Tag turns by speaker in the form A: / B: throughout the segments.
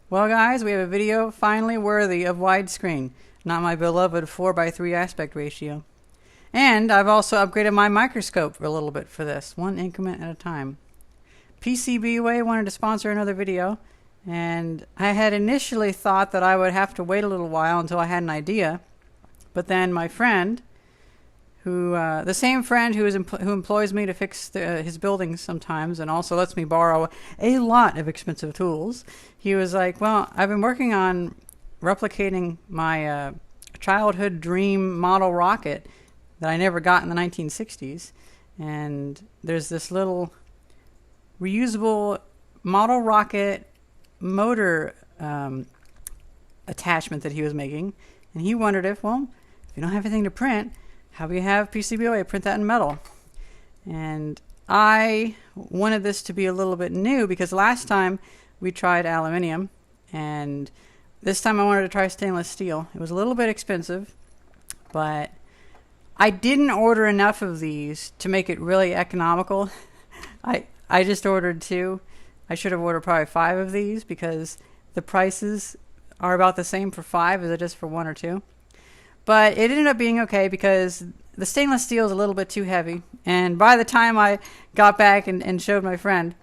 A: Well guys, we have a video finally worthy of widescreen, not my beloved 4:3 aspect ratio. And I've also upgraded my microscope a little bit for this, one increment at a time. PCBway wanted to sponsor another video, and I had initially thought that I would have to wait a little while until I had an idea, but then my friend, the same friend who employs me to fix his buildings sometimes and also lets me borrow a lot of expensive tools, he was like, well, I've been working on replicating my childhood dream model rocket that I never got in the 1960s, and there's this little reusable model rocket motor attachment that he was making, and he wondered if you don't have anything to print, how do you have PCBway print that in metal? And I wanted this to be a little bit new because last time we tried aluminium, and this time I wanted to try stainless steel. It was a little bit expensive, but I didn't order enough of these to make it really economical. I just ordered 2. I should have ordered probably 5 of these because the prices are about the same for 5 as it is for 1 or 2. But it ended up being okay because the stainless steel is a little bit too heavy. And by the time I got back and showed my friend,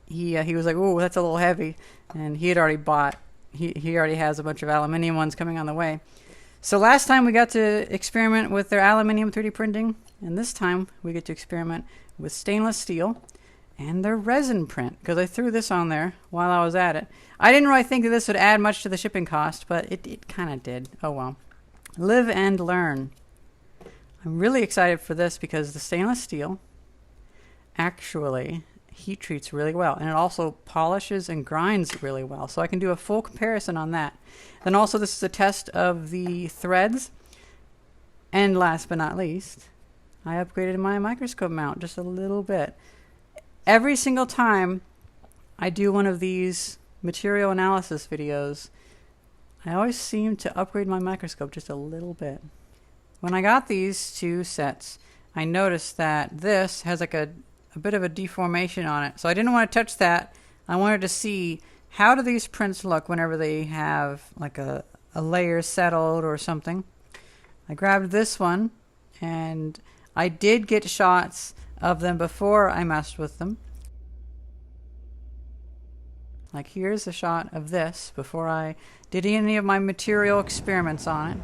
A: he was like, "Ooh, that's a little heavy." And he had already bought. He already has a bunch of aluminium ones coming on the way. So last time we got to experiment with their aluminium 3D printing, and this time we get to experiment with stainless steel and their resin print, because I threw this on there while I was at it. I didn't really think that this would add much to the shipping cost, but it kind of did. Oh well. Live and learn. I'm really excited for this because the stainless steel actually heat treats really well, and it also polishes and grinds really well, so I can do a full comparison on that. Then also this is a test of the threads, and last but not least, I upgraded my microscope mount just a little bit. Every single time I do one of these material analysis videos, I always seem to upgrade my microscope just a little bit. When I got these 2 sets, I noticed that this has like a bit of a deformation on it. So I didn't want to touch that. I wanted to see how do these prints look whenever they have like a layer settled or something. I grabbed this one, and I did get shots of them before I messed with them. Like here's a shot of this before I did any of my material experiments on it.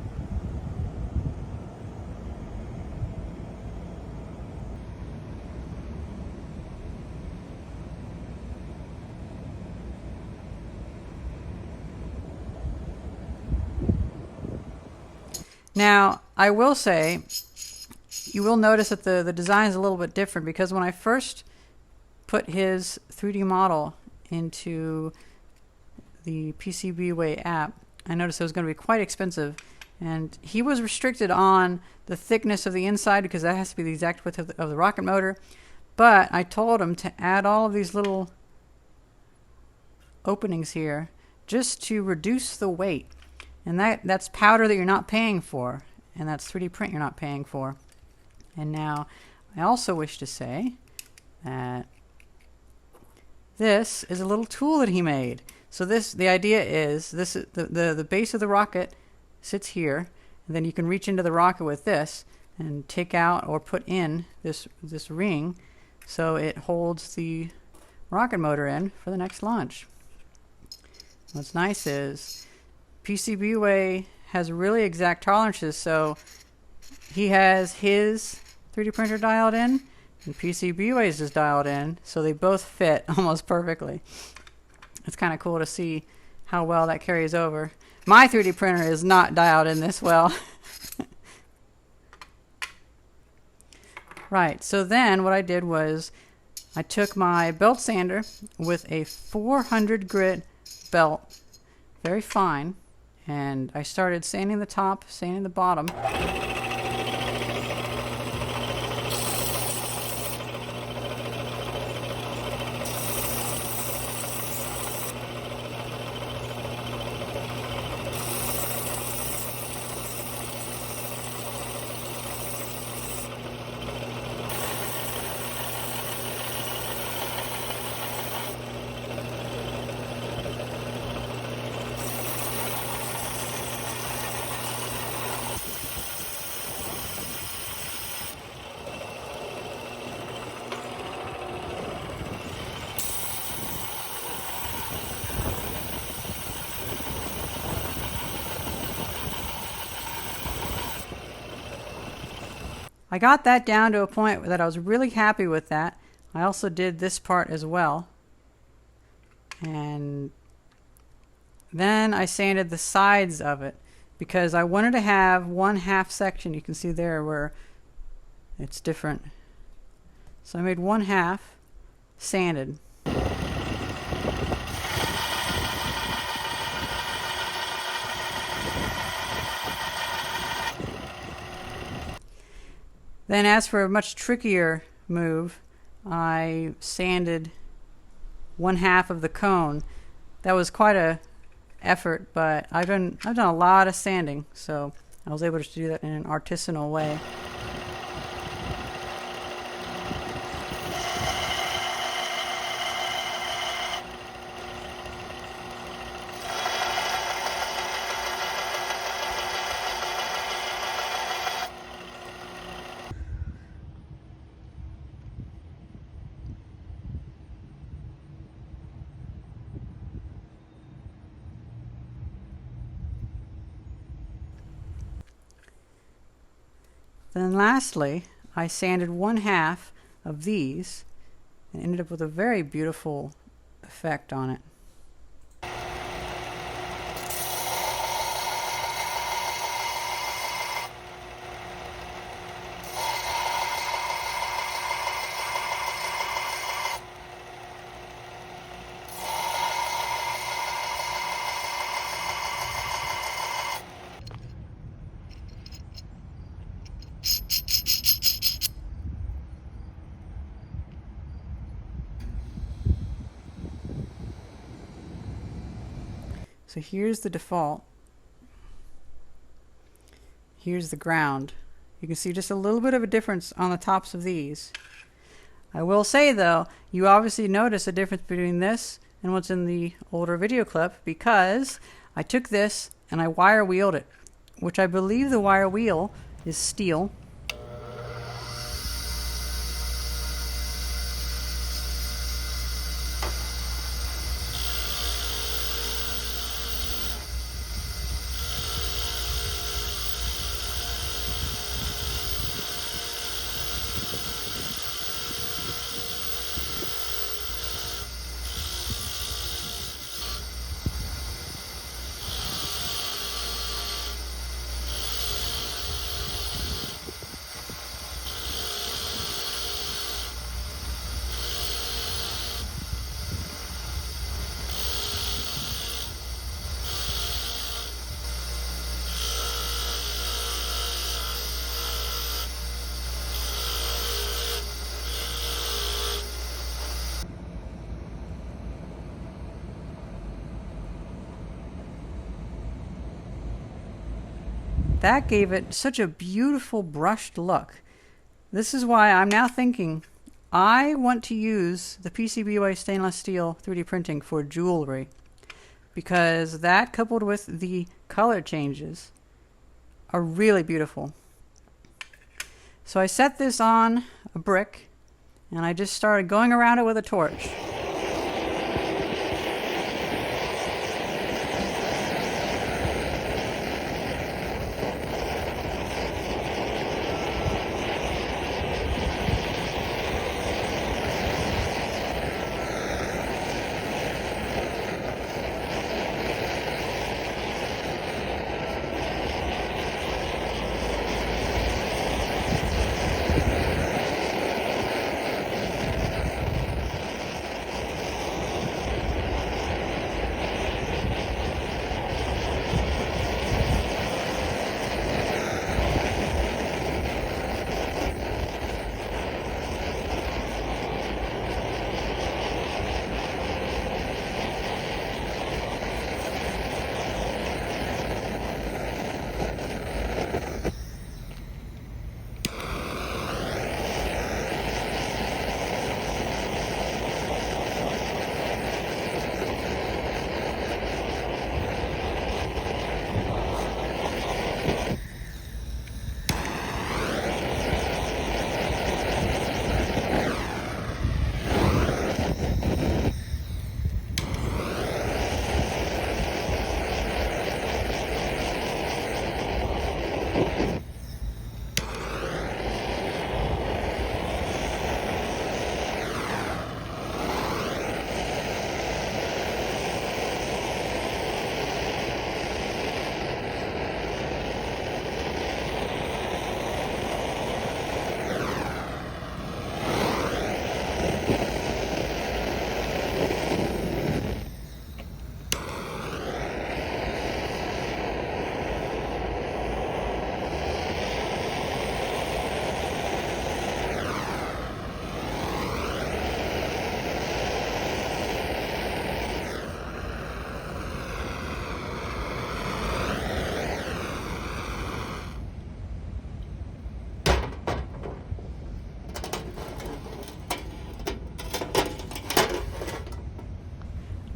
A: Now, I will say, you will notice that the design is a little bit different because when I first put his 3D model into the PCBway app, I noticed it was going to be quite expensive, and he was restricted on the thickness of the inside because that has to be the exact width of the rocket motor. But I told him to add all of these little openings here just to reduce the weight. And that's powder that you're not paying for, and that's 3D print you're not paying for. And now I also wish to say that this is a little tool that he made. So the idea is the base of the rocket sits here, and then you can reach into the rocket with this and take out or put in this ring so it holds the rocket motor in for the next launch. What's nice is PCBway has really exact tolerances, so he has his 3D printer dialed in and PCBway's is dialed in, so they both fit almost perfectly. It's kind of cool to see how well that carries over. My 3D printer is not dialed in this well. Right, so then what I did was I took my belt sander with a 400 grit belt, very fine, and I started sanding the top, sanding the bottom. I got that down to a point that I was really happy with that. I also did this part as well. And then I sanded the sides of it because I wanted to have one half section. You can see there where it's different. So I made one half sanded. Then as for a much trickier move, I sanded one half of the cone. That was quite a effort, but I've done a lot of sanding, so I was able to do that in an artisanal way. Then lastly, I sanded one half of these and ended up with a very beautiful effect on it. So here's the default. Here's the ground. You can see just a little bit of a difference on the tops of these. I will say though, you obviously notice a difference between this and what's in the older video clip because I took this and I wire wheeled it, which I believe the wire wheel is steel. That gave it such a beautiful brushed look. This is why I'm now thinking I want to use the PCBway stainless steel 3D printing for jewelry, because that coupled with the color changes are really beautiful. So I set this on a brick and I just started going around it with a torch.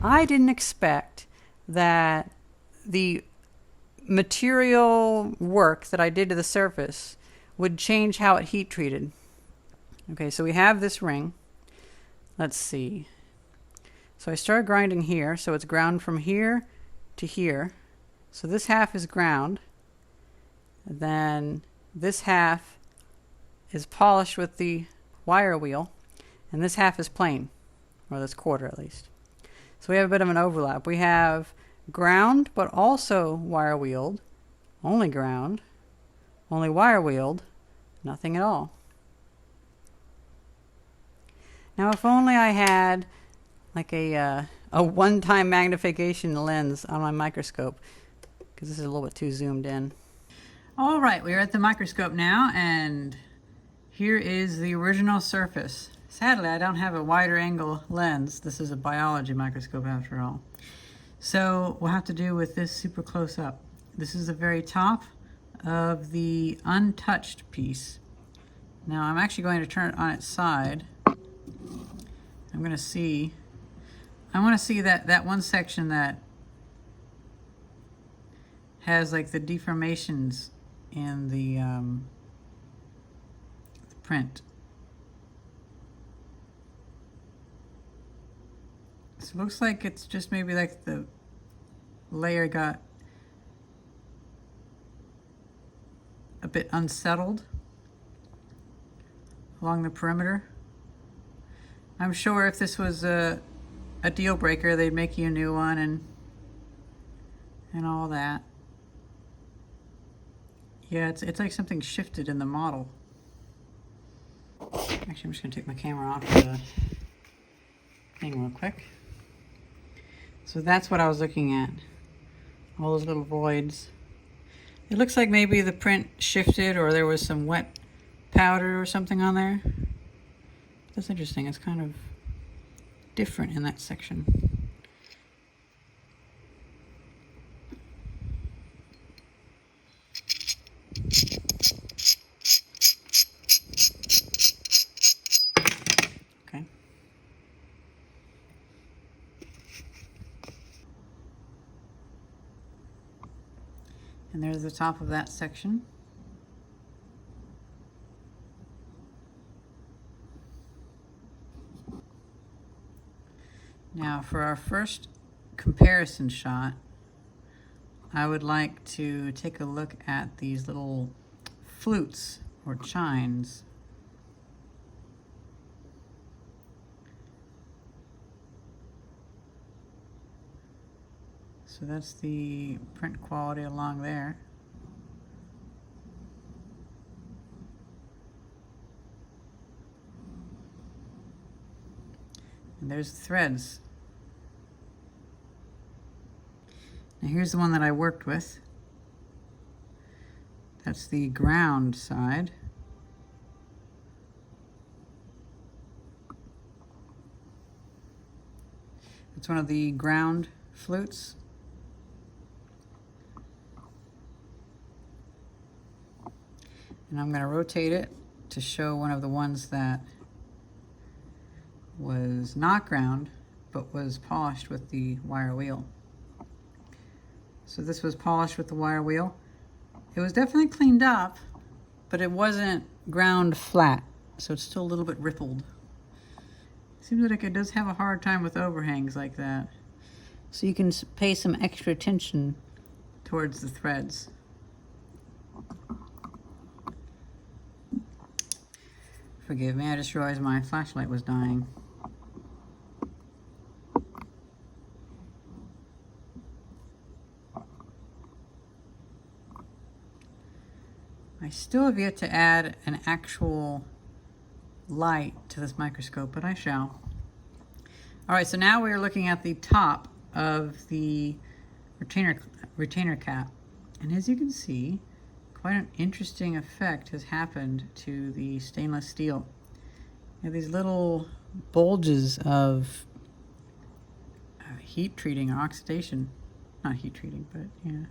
A: I didn't expect that the material work that I did to the surface would change how it heat treated. Okay, so we have this ring. Let's see. So I started grinding here, so it's ground from here to here. So this half is ground. Then this half is polished with the wire wheel, and this half is plain, or this quarter at least. So we have a bit of an overlap. We have ground, but also wire wheeled, only ground, only wire wheeled, nothing at all. Now if only I had like a one-time magnification lens on my microscope, because this is a little bit too zoomed in. All right, we're at the microscope now, and here is the original surface. Sadly, I don't have a wider angle lens. This is a biology microscope after all. So we'll have to do with this super close up. This is the very top of the untouched piece. Now I'm actually going to turn it on its side. I'm going to see, I want to see that one section that has like the deformations in the print. So it looks like it's just maybe like the layer got a bit unsettled along the perimeter. I'm sure if this was a deal breaker, they'd make you a new one and all that. Yeah, it's like something shifted in the model. Actually, I'm just gonna take my camera off the thing real quick. So that's what I was looking at. All those little voids. It looks like maybe the print shifted or there was some wet powder or something on there. That's interesting. It's kind of different in that section. Okay. And there's the top of that section. Now for our first comparison shot, I would like to take a look at these little flutes or chines. So that's the print quality along there. And there's the threads. Now here's the one that I worked with. That's the ground side. It's one of the ground flutes. And I'm going to rotate it to show one of the ones that was not ground but was polished with the wire wheel. So this was polished with the wire wheel. It was definitely cleaned up, but it wasn't ground flat, so it's still a little bit rippled. Seems like it does have a hard time with overhangs like that. So you can pay some extra attention towards the threads. Forgive me, I just realized my flashlight was dying. I still have yet to add an actual light to this microscope, but I shall. All right, so now we're looking at the top of the retainer cap. And as you can see, quite an interesting effect has happened to the stainless steel. You have these little bulges of heat treating or oxidation. Not heat treating, but yeah.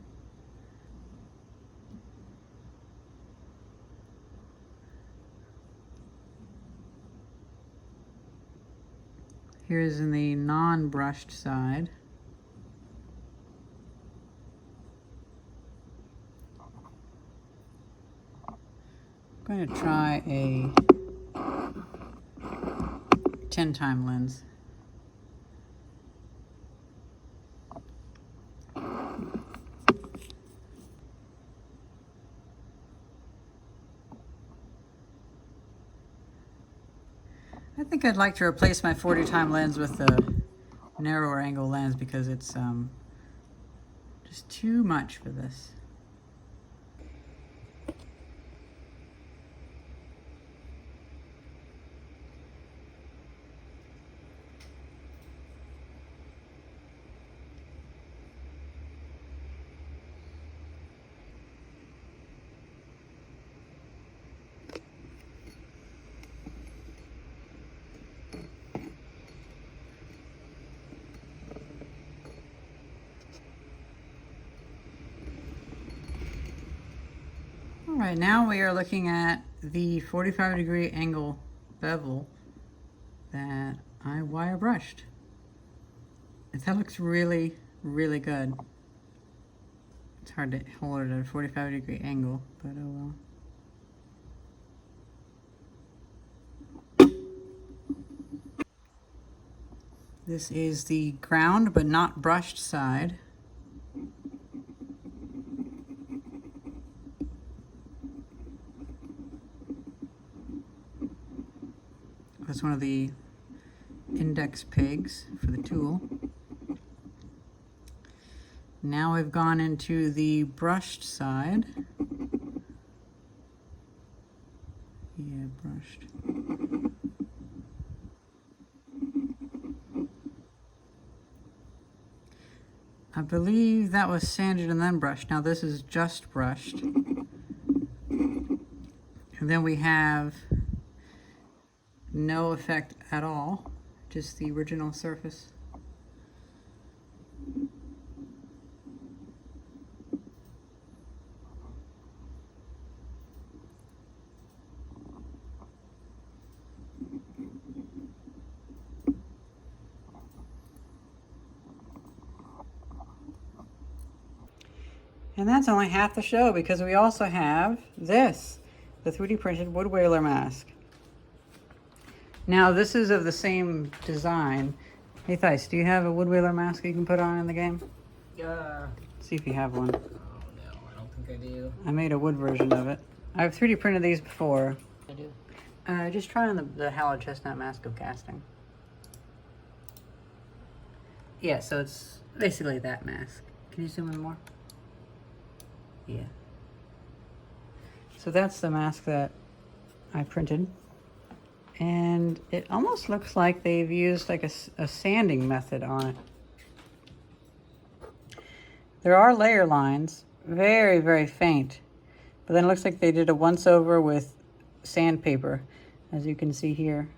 A: Here's in the non-brushed side. I'm going to try a 10-time lens. I think I'd like to replace my 40-time lens with a narrower angle lens because it's just too much for this. All right, now we are looking at the 45-degree angle bevel that I wire brushed. And that looks really, really good. It's hard to hold it at a 45-degree angle, but oh well. This is the ground but not brushed side. That's one of the index pegs for the tool. Now we've gone into the brushed side. Yeah, brushed. I believe that was sanded and then brushed. Now this is just brushed. And then we have no effect at all, just the original surface. And that's only half the show because we also have this, the 3D printed wood whaler mask. Now this is of the same design. Hey Theis, do you have a wood whaler mask you can put on in the game?
B: Yeah.
A: See if you have one.
B: Oh no, I don't think I do.
A: I made a wood version of it. I've 3D printed these before.
B: I do.
A: Just try on the Hallowed Chestnut mask of casting. Yeah, so it's basically that mask. Can you zoom in more? Yeah. So that's the mask that I printed. And it almost looks like they've used like a sanding method on it. There are layer lines, very, very faint. But then it looks like they did a once over with sandpaper, as you can see here.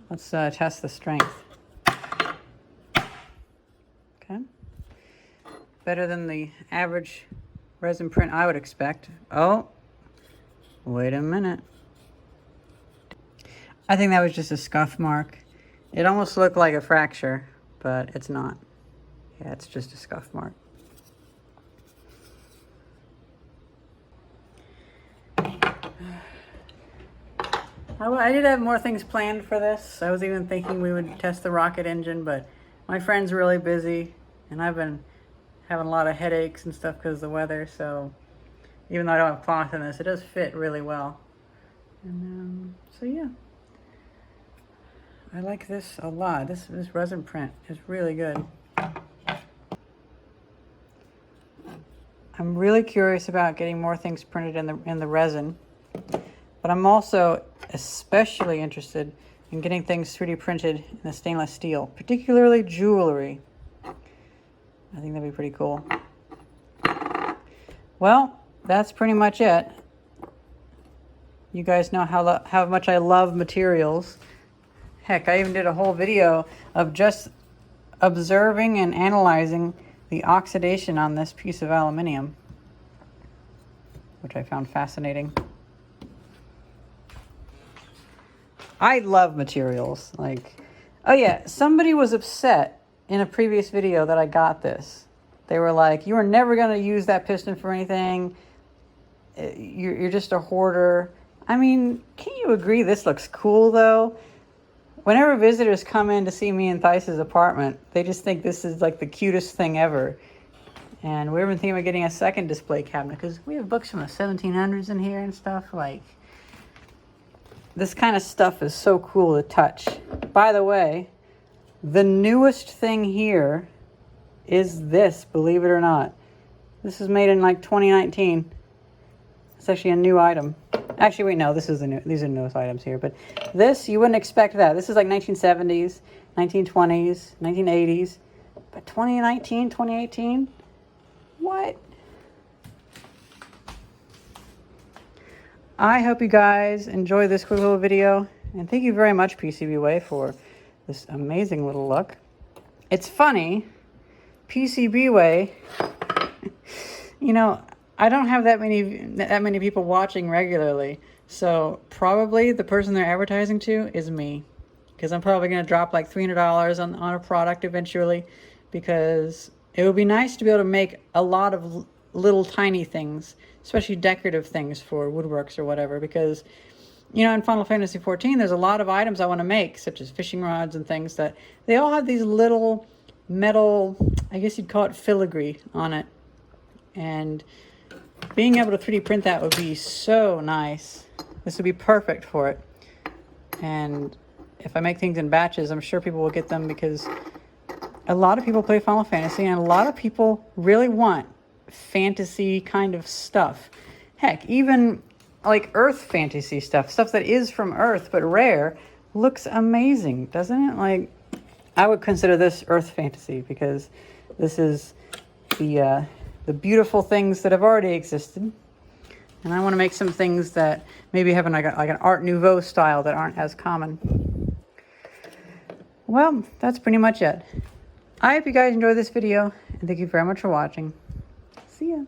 A: Let's test the strength. Okay. Better than the average resin print I would expect. Oh, wait a minute. I think that was just a scuff mark. It almost looked like a fracture, but it's not. Yeah, it's just a scuff mark. I did have more things planned for this. I was even thinking we would test the rocket engine, but my friend's really busy, and I've been having a lot of headaches and stuff because of the weather, so even though I don't have cloth in this, it does fit really well. And so yeah, I like this a lot. This resin print is really good. I'm really curious about getting more things printed in the resin, but I'm also especially interested in getting things 3D printed in the stainless steel, particularly jewelry. I think that'd be pretty cool. Well, that's pretty much it. You guys know how much I love materials. Heck, I even did a whole video of just observing and analyzing the oxidation on this piece of aluminum, which I found fascinating. I love materials. Like, oh yeah, somebody was upset in a previous video that I got this. They were like, you are never going to use that piston for anything. You're just a hoarder. I mean, can you agree this looks cool though? Whenever visitors come in to see me in Theis's apartment, they just think this is like the cutest thing ever. And we've been thinking about getting a second display cabinet because we have books from the 1700s in here and stuff. Like, this kind of stuff is so cool to touch. By the way, the newest thing here is this, believe it or not. This is made in like 2019. It's actually a new item. Actually, wait, no, these are the newest items here. But this, you wouldn't expect that. This is like 1970s, 1920s, 1980s. But 2019, 2018? What? I hope you guys enjoy this quick little video. And thank you very much, PCBway, for this amazing little look. It's funny, PCBway, you know, I don't have that many people watching regularly. So probably the person they're advertising to is me. Because I'm probably going to drop like $300 on a product eventually. Because it would be nice to be able to make a lot of little tiny things, especially decorative things for woodworks or whatever. Because, you know, in Final Fantasy XIV, there's a lot of items I want to make, such as fishing rods and things that they all have these little metal, I guess you'd call it filigree on it. And being able to 3D print that would be so nice. This would be perfect for it. And if I make things in batches, I'm sure people will get them because a lot of people play Final Fantasy and a lot of people really want fantasy kind of stuff. Heck, even like Earth fantasy stuff that is from Earth but rare, looks amazing, doesn't it? Like, I would consider this Earth fantasy because this is the beautiful things that have already existed. And I want to make some things that maybe have like an Art Nouveau style that aren't as common. Well, that's pretty much it. I hope you guys enjoyed this video, and thank you very much for watching. See ya.